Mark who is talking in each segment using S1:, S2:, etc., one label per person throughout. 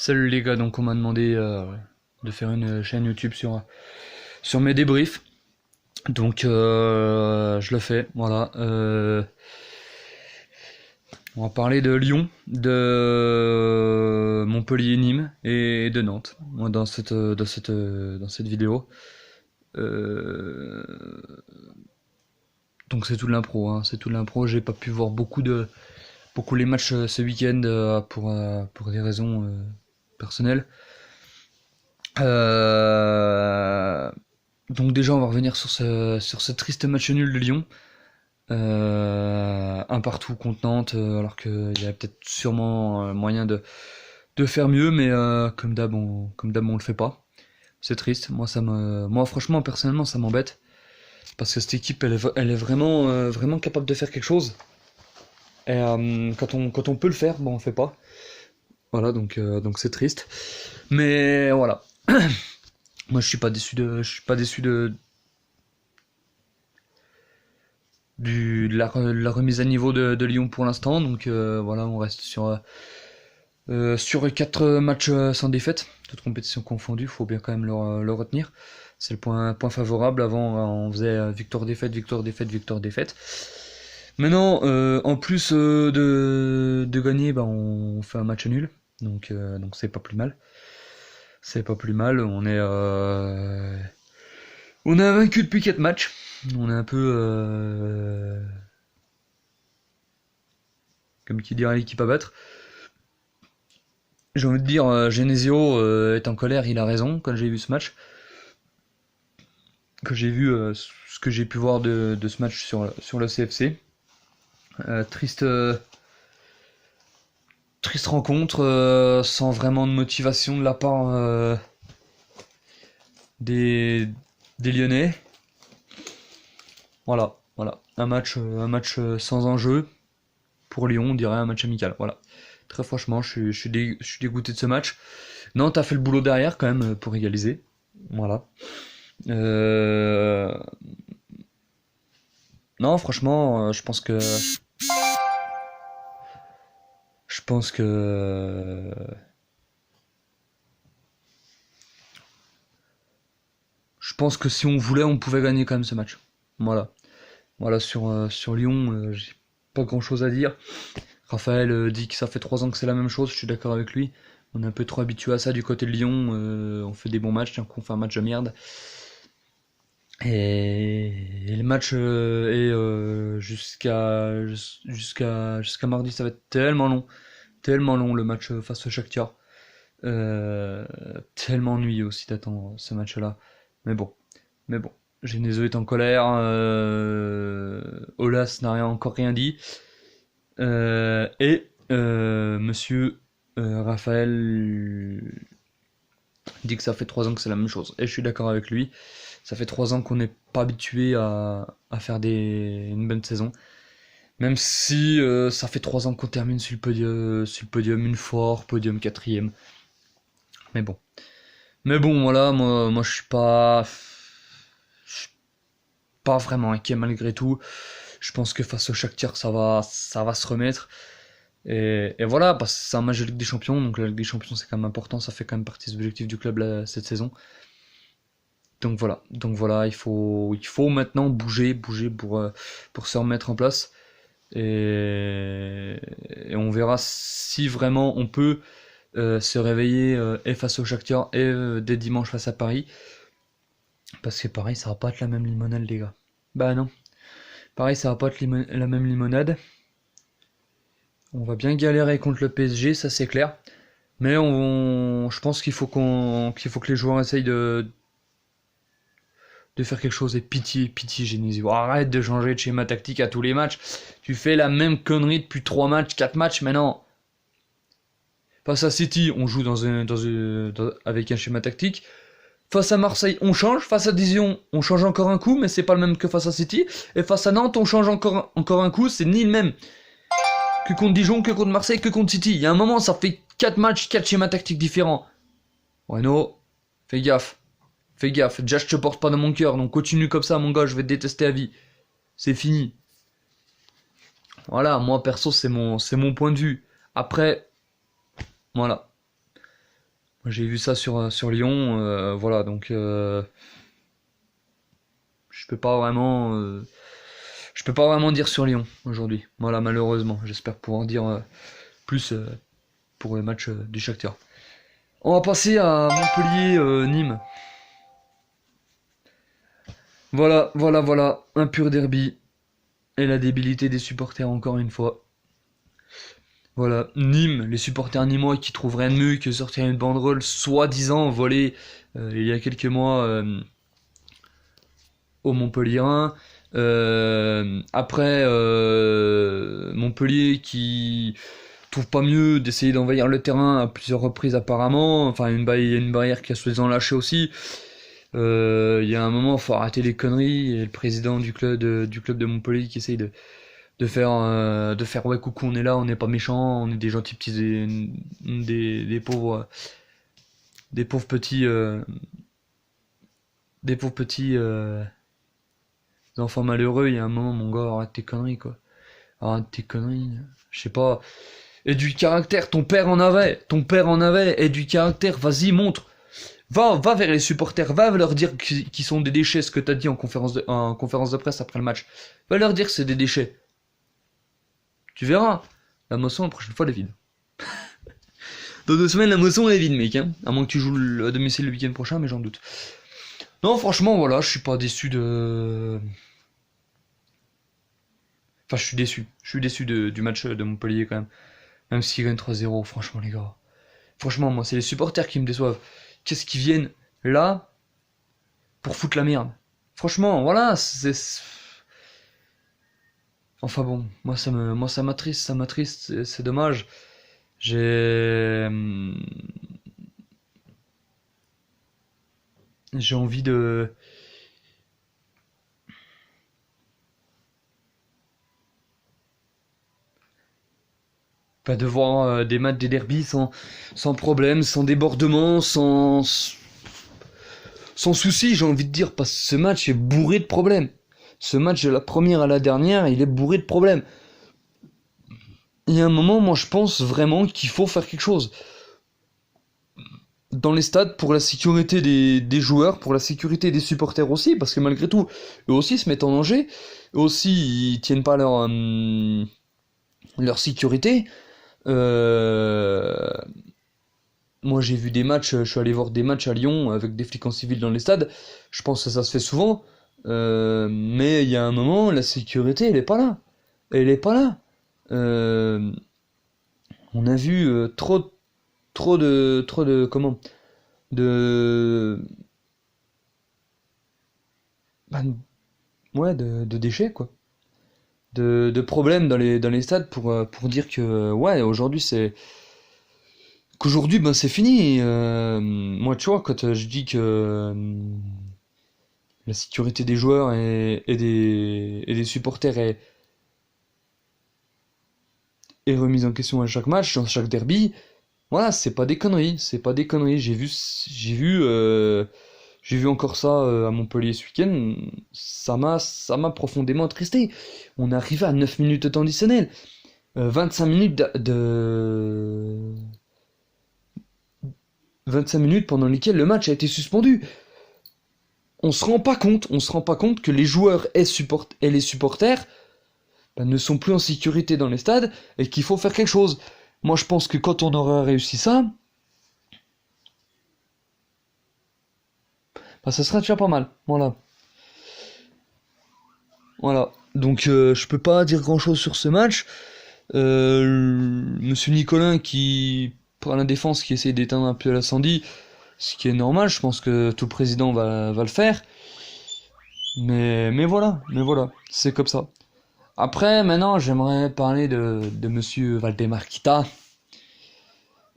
S1: Salut les gars, donc on m'a demandé de faire une chaîne YouTube sur mes débriefs. Donc je le fais, voilà. On va parler de Lyon, de Montpellier-Nîmes et de Nantes. Moi dans cette vidéo. Euh, donc c'est tout de l'impro, hein, c'est tout de l'impro. J'ai pas pu voir beaucoup les matchs ce week-end pour des raisons personnelles. Euh, Donc déjà on va revenir sur ce triste match nul de Lyon. Un partout contre Nantes, alors qu'il y a peut-être sûrement moyen de faire mieux, mais comme d'hab on le fait pas. C'est triste. Moi franchement personnellement ça m'embête parce que cette équipe elle est vraiment capable de faire quelque chose. Et quand on peut le faire, bon on fait pas. Voilà donc c'est triste. Mais voilà. Moi je suis pas déçu de la remise à niveau de Lyon pour l'instant. Donc voilà, on reste sur 4 matchs sans défaite, toutes compétitions confondues, faut bien quand même le retenir. C'est le point favorable. Avant, on faisait victoire-défaite, victoire-défaite, victoire-défaite. Maintenant, en plus de gagner, bah, on fait un match nul. Donc c'est pas plus mal. C'est pas plus mal. On est vaincu depuis 4 matchs. On est un peu comme qui dirait l'équipe à battre. J'ai envie de dire, Genesio est en colère, il a raison quand j'ai vu ce match. Que j'ai vu ce que j'ai pu voir de ce match sur le CFC. Triste, triste rencontre, sans vraiment de motivation de la part des Lyonnais. Voilà. Un match sans enjeu pour Lyon, on dirait un match amical. Voilà. Très franchement, je suis dégoûté de ce match. Nantes a fait le boulot derrière quand même pour égaliser. Voilà. Euh, Non, franchement, je pense que, je pense que si on voulait, on pouvait gagner quand même ce match. Voilà. Voilà sur Lyon, j'ai pas grand-chose à dire. Raphaël dit que ça fait 3 ans que c'est la même chose. Je suis d'accord avec lui. On est un peu trop habitué à ça du côté de Lyon. On fait des bons matchs, tiens qu'on fait un match de merde. Et le match est jusqu'à mardi, ça va être tellement long le match face au Shakhtar. Euh, Tellement ennuyeux aussi d'attendre ce match-là. Mais bon, mais bon. Genesio est en colère. Olas n'a encore rien dit. Et Monsieur Raphaël dit que ça fait 3 ans que c'est la même chose. Et je suis d'accord avec lui. Ça fait 3 ans qu'on n'est pas habitué à faire une bonne saison. Même si ça fait 3 ans qu'on termine sur le podium une fois, podium quatrième. Mais bon. Mais bon, voilà, moi je suis pas vraiment inquiet malgré tout. Je pense que face au Shakhtar, ça va se remettre. Et voilà, parce que c'est un match de Ligue des Champions, donc la Ligue des Champions c'est quand même important, ça fait quand même partie des objectifs du club cette saison. Donc voilà, il faut maintenant bouger pour se remettre en place. Et on verra si vraiment on peut se réveiller et face au Shakhtar et dès dimanche face à Paris. Parce que Paris, ça va pas être la même limonade, les gars. Bah non. Paris, ça va pas être la même limonade. On va bien galérer contre le PSG, ça c'est clair. Mais je pense qu'il faut que les joueurs essayent de faire quelque chose. Et pitié Genesio. Arrête de changer de schéma tactique à tous les matchs. Tu fais la même connerie depuis 3 matchs, 4 matchs maintenant. Face à City, on joue avec un schéma tactique. Face à Marseille, on change. Face à Dijon, on change encore un coup, mais c'est pas le même que face à City. Et face à Nantes, on change encore un coup, c'est ni le même que contre Dijon, que contre Marseille, que contre City. Il y a un moment, ça fait 4 matchs, 4 schémas tactiques différents. Bueno, fais gaffe. Fais gaffe. Déjà, je te porte pas dans mon cœur, donc continue comme ça, mon gars, je vais te détester à vie. C'est fini. Voilà, moi perso, c'est mon point de vue. Après, voilà. J'ai vu ça sur Lyon, voilà, donc je peux pas vraiment, je peux pas vraiment dire sur Lyon aujourd'hui. Voilà, malheureusement. J'espère pouvoir dire plus pour le match du Shakhtar. On va passer à Montpellier-Nîmes. Voilà, un pur derby. Et la débilité des supporters encore une fois. Voilà, Nîmes, les supporters nîmois qui trouvent rien de mieux que sortir une banderole soi-disant volée il y a quelques mois au Montpellierin. Après, Montpellier qui trouve pas mieux d'essayer d'envahir le terrain à plusieurs reprises apparemment. Enfin, il y a une barrière qui a soi-disant lâché aussi. Il y a un moment, il faut arrêter les conneries. Et le président du club de Montpellier qui essaye de faire ouais coucou, on est là, on n'est pas méchants, on est des gentils petits des pauvres petits des pauvres petits enfants malheureux. Il y a un moment, mon gars, arrête tes conneries quoi, arrête tes conneries, je sais pas. Et du caractère, ton père en avait, et du caractère, vas-y, montre. Va vers les supporters, va leur dire qu'ils sont des déchets, ce que t'as dit en conférence de presse après le match. Va leur dire que c'est des déchets. Tu verras, la moisson la prochaine fois elle est vide. Dans 2 semaines, la moisson elle est vide, mec. Hein. À moins que tu joues à domicile le week-end prochain, mais j'en doute. Non, franchement, voilà, je suis pas déçu de. Enfin, je suis déçu. Je suis déçu du match de Montpellier quand même. Même s'ils gagnent 3-0, franchement, les gars. Franchement, moi, c'est les supporters qui me déçoivent. Qu'est-ce qu'ils viennent là pour foutre la merde? Franchement, voilà, c'est. Enfin bon, moi ça m'attriste, c'est dommage. J'ai, j'ai envie de, pas de voir des matchs, des derbies sans problème, sans débordement, sans souci, j'ai envie de dire, parce que ce match est bourré de problèmes. Ce match de la première à la dernière, il est bourré de problèmes. Il y a un moment, moi je pense vraiment qu'il faut faire quelque chose. Dans les stades, pour la sécurité des joueurs, pour la sécurité des supporters aussi, parce que malgré tout, eux aussi se mettent en danger, eux aussi ils tiennent pas leur sécurité. Euh, Moi j'ai vu des matchs, je suis allé voir des matchs à Lyon avec des flics en civil dans les stades, je pense que ça se fait souvent, mais il y a un moment, la sécurité elle est pas là. Elle est pas là. Euh, on a vu trop de, comment, de, bah, ouais, de déchets, quoi. De problèmes dans les stades pour dire que, ouais, qu'aujourd'hui, ben, c'est fini. Moi, tu vois, quand je dis que la sécurité des joueurs et des supporters est remise en question à chaque match, dans chaque derby, voilà, c'est pas des conneries, c'est pas des conneries. J'ai vu encore ça à Montpellier ce week-end. Ça m'a profondément attristé. On est arrivé à 9 minutes de temps additionnel. 25 minutes 25 minutes pendant lesquelles le match a été suspendu. On se rend pas compte que les joueurs et les supporters ben, ne sont plus en sécurité dans les stades et qu'il faut faire quelque chose. Moi, je pense que quand on aura réussi ça, ben, ça sera déjà pas mal. Voilà. Voilà. Donc, je peux pas dire grand-chose sur ce match. Monsieur Nicolin qui prend la défense, qui essaie d'éteindre un peu l'incendie, ce qui est normal. Je pense que tout président va le faire. Mais voilà, c'est comme ça. Après, maintenant, j'aimerais parler de Monsieur Valdemar Kita.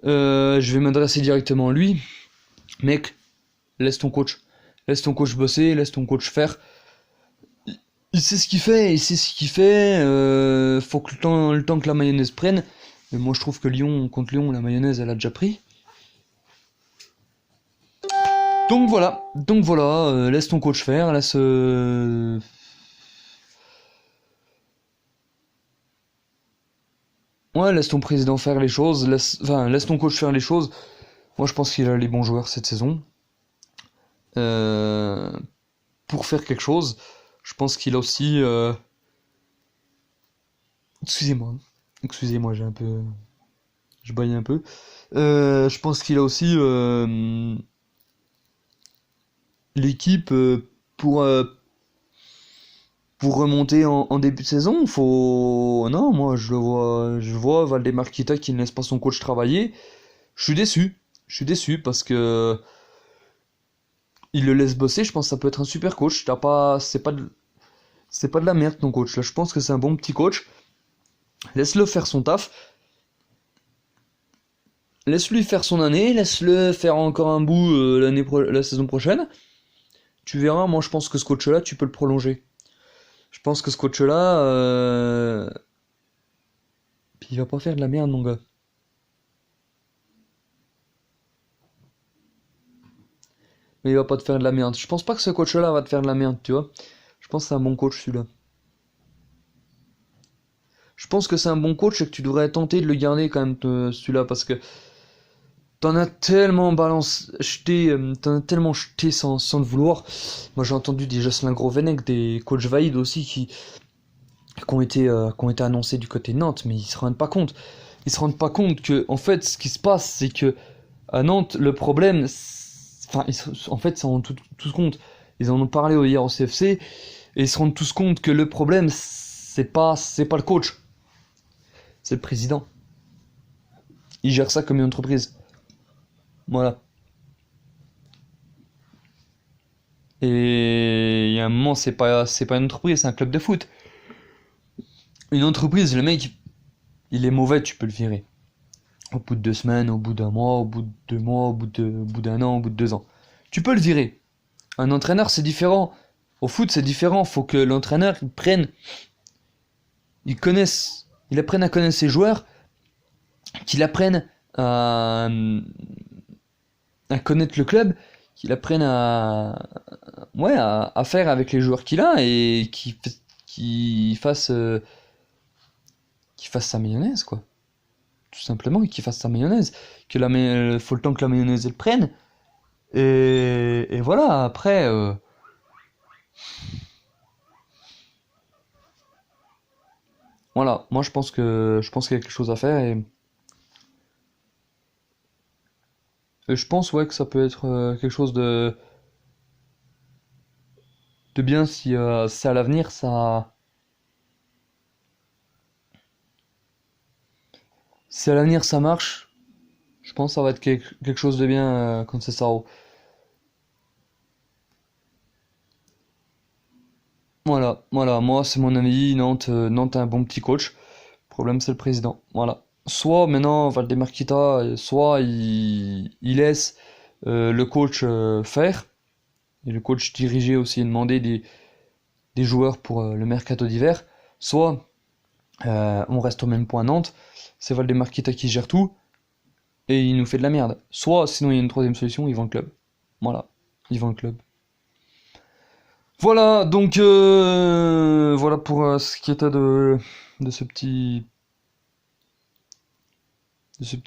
S1: Je vais m'adresser directement à lui. Mec, laisse ton coach. Laisse ton coach bosser, laisse ton coach faire. Il sait ce qu'il fait, il sait ce qu'il fait. Faut que le temps que la mayonnaise prenne. Mais moi, je trouve que contre Lyon, la mayonnaise, elle a déjà pris. Donc voilà, laisse ton coach faire, ouais, laisse ton président faire les choses, laisse ton coach faire les choses. Moi, je pense qu'il a les bons joueurs cette saison. Euh, pour faire quelque chose, je pense qu'il a aussi... Excusez-moi. Excusez-moi, j'ai un peu... Je baille un peu. Je pense qu'il a aussi l'équipe pour remonter en début de saison. Faut... Non, moi, je vois Valdemar Kita qui ne laisse pas son coach travailler. Je suis déçu. Je suis déçu parce que il le laisse bosser. Je pense que ça peut être un super coach. T'as pas, c'est pas de la merde ton coach. Là, je pense que c'est un bon petit coach. Laisse-le faire son taf. Laisse-lui faire son année. Laisse-le faire encore un bout la saison prochaine. Tu verras. Moi, je pense que ce coach-là, tu peux le prolonger. Je pense que ce coach-là, il va pas faire de la merde, mon gars. Mais il va pas te faire de la merde. Je pense pas que ce coach-là va te faire de la merde, tu vois. Je pense que c'est un bon coach, celui-là. Je pense que c'est un bon coach et que tu devrais tenter de le garder quand même, celui-là, parce que t'en as tellement t'en as tellement jeté sans le vouloir. Moi, j'ai entendu des Jocelyn Grovenec, des coachs Vaïd aussi, qui ont été annoncés du côté de Nantes, mais ils se rendent pas compte. Ils se rendent pas compte que, en fait, ce qui se passe, c'est que à Nantes, le problème, enfin, en fait, ils s'en rendent tous compte. Ils en ont parlé hier au CFC, et ils se rendent tous compte que le problème, c'est pas le coach, c'est le président. Il gère ça comme une entreprise. Voilà. Et il y a un moment, c'est pas une entreprise, c'est un club de foot. Une entreprise, le mec, il est mauvais, tu peux le virer. Au bout de 2 semaines, au bout d'un mois, au bout de 2 mois, au bout d'un an, au bout de 2 ans. Tu peux le virer. Un entraîneur, c'est différent. Au foot, c'est différent. Faut que l'entraîneur, il apprenne à connaître ses joueurs, qu'il apprenne à connaître le club, qu'il apprenne ouais, à faire avec les joueurs qu'il a et qu'il fasse sa mayonnaise, quoi. Tout simplement, et qu'il fasse sa mayonnaise. Faut le temps que la mayonnaise elle prenne. Et voilà, après, voilà, moi je pense qu'il y a quelque chose à faire et je pense ouais que ça peut être quelque chose de bien si à l'avenir si à l'avenir ça marche, je pense que ça va être quelque chose de bien quand c'est ça. Voilà, voilà, moi c'est mon avis, Nantes a un bon petit coach. Le problème c'est le président. Voilà. Soit maintenant Valdemar Kita, soit il laisse le coach faire, et le coach diriger aussi et demander des joueurs pour le mercato d'hiver, soit on reste au même point à Nantes, c'est Valdemar Kita qui gère tout, et il nous fait de la merde. Soit, sinon il y a une troisième solution, ils vendent le club. Voilà, ils vendent le club. Voilà, donc voilà pour ce qui était de ce petit, cette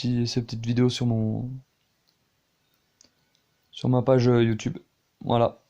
S1: petite vidéo sur ma page YouTube. Voilà.